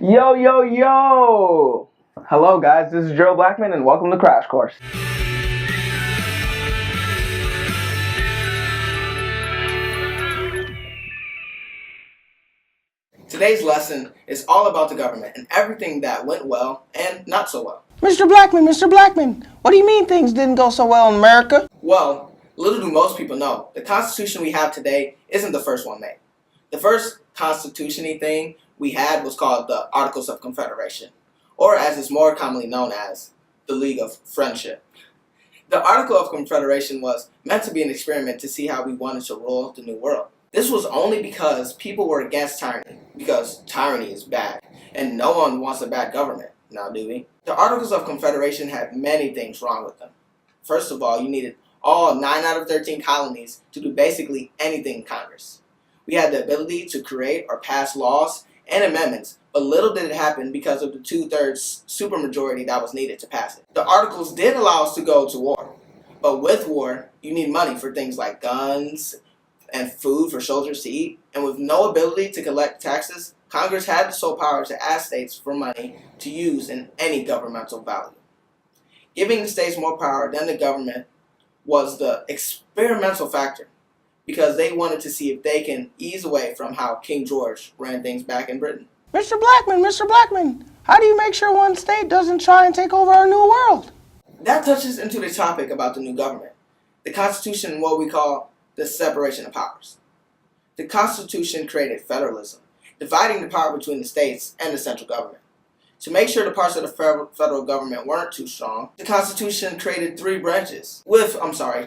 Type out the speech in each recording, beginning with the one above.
Yo, yo, yo! Hello, guys. This is Gerald Blackman, and welcome to Crash Course. Today's lesson is all about the government and everything that went well and not so well. Mr. Blackman, what do you mean things didn't go so well in America? Well, little do most people know, the Constitution we have today isn't the first one made. The first Constitution-y thing we had was called the Articles of Confederation, or as it's more commonly known as, the League of Friendship. The Article of Confederation was meant to be an experiment to see how we wanted to rule the New World. This was only because people were against tyranny, because tyranny is bad, and no one wants a bad government, now do we? The Articles of Confederation had many things wrong with them. First of all, you needed all 9 out of 13 colonies to do basically anything in Congress. We had the ability to create or pass laws and amendments, but little did it happen because of the 2/3 supermajority that was needed to pass it. The Articles did allow us to go to war, but with war, you need money for things like guns and food for soldiers to eat, and with no ability to collect taxes, Congress had the sole power to ask states for money to use in any governmental value. Giving the states more power than the government was the experimental factor, because they wanted to see if they can ease away from how King George ran things back in Britain. Mr. Blackman, how do you make sure one state doesn't try and take over our new world? That touches into the topic about the new government. The Constitution and what we call the separation of powers. The Constitution created federalism, dividing the power between the states and the central government. To make sure the parts of the federal government weren't too strong, the Constitution created 3 branches with,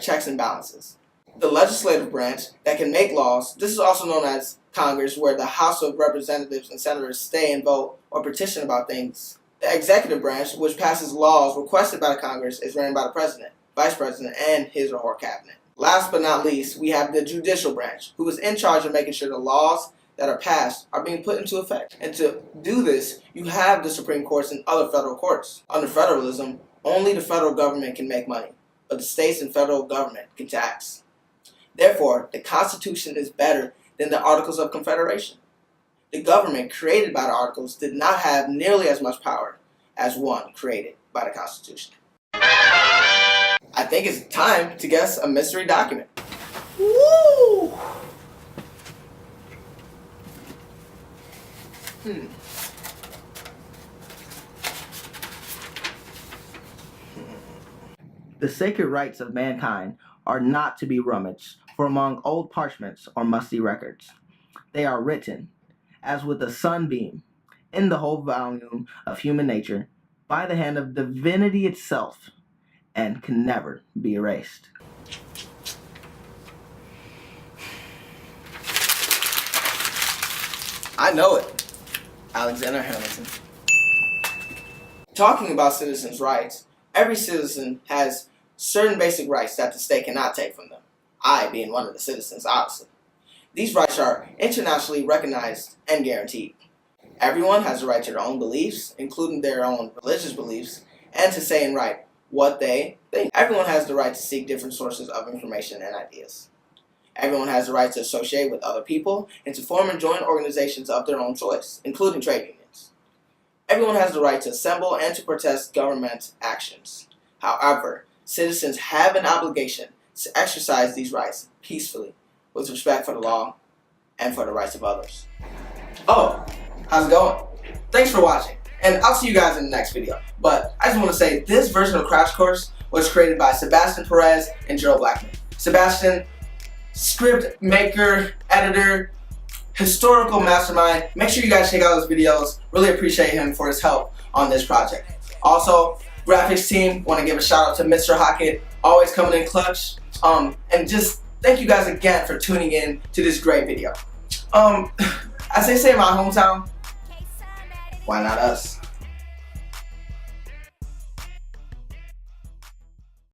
checks and balances. The legislative branch that can make laws, this is also known as Congress, where the House of Representatives and Senators stay and vote or petition about things. The executive branch, which passes laws requested by the Congress, is ran by the President, Vice President, and his or her cabinet. Last but not least, we have the judicial branch, who is in charge of making sure the laws that are passed are being put into effect. And to do this, you have the Supreme Courts and other federal courts. Under federalism, only the federal government can make money, but the states and federal government can tax. Therefore, the Constitution is better than the Articles of Confederation. The government created by the Articles did not have nearly as much power as one created by the Constitution. I think it's time to guess a mystery document. Woo! The sacred rights of mankind are not to be rummaged for among old parchments or musty records. They are written, as with a sunbeam, in the whole volume of human nature, by the hand of divinity itself, and can never be erased. I know it. Alexander Hamilton. Talking about citizens' rights, every citizen has certain basic rights that the state cannot take from them. I being one of the citizens, obviously. These rights are internationally recognized and guaranteed. Everyone has the right to their own beliefs, including their own religious beliefs, and to say and write what they think. Everyone has the right to seek different sources of information and ideas. Everyone has the right to associate with other people and to form and join organizations of their own choice, including trade unions. Everyone has the right to assemble and to protest government actions. However, citizens have an obligation to exercise these rights peacefully, with respect for the law and for the rights of others. Oh, how's it going? Thanks for watching, and I'll see you guys in the next video. But I just want to say this version of Crash Course was created by Sebastian Perez and Gerald Blackman. Sebastian, script maker, editor, historical mastermind. Make sure you guys check out his videos. Really appreciate him for his help on this project. Also, graphics team, want to give a shout out to Mr. Hockett, always coming in clutch. And just thank you guys again for tuning in to this great video. As they say in my hometown, why not us?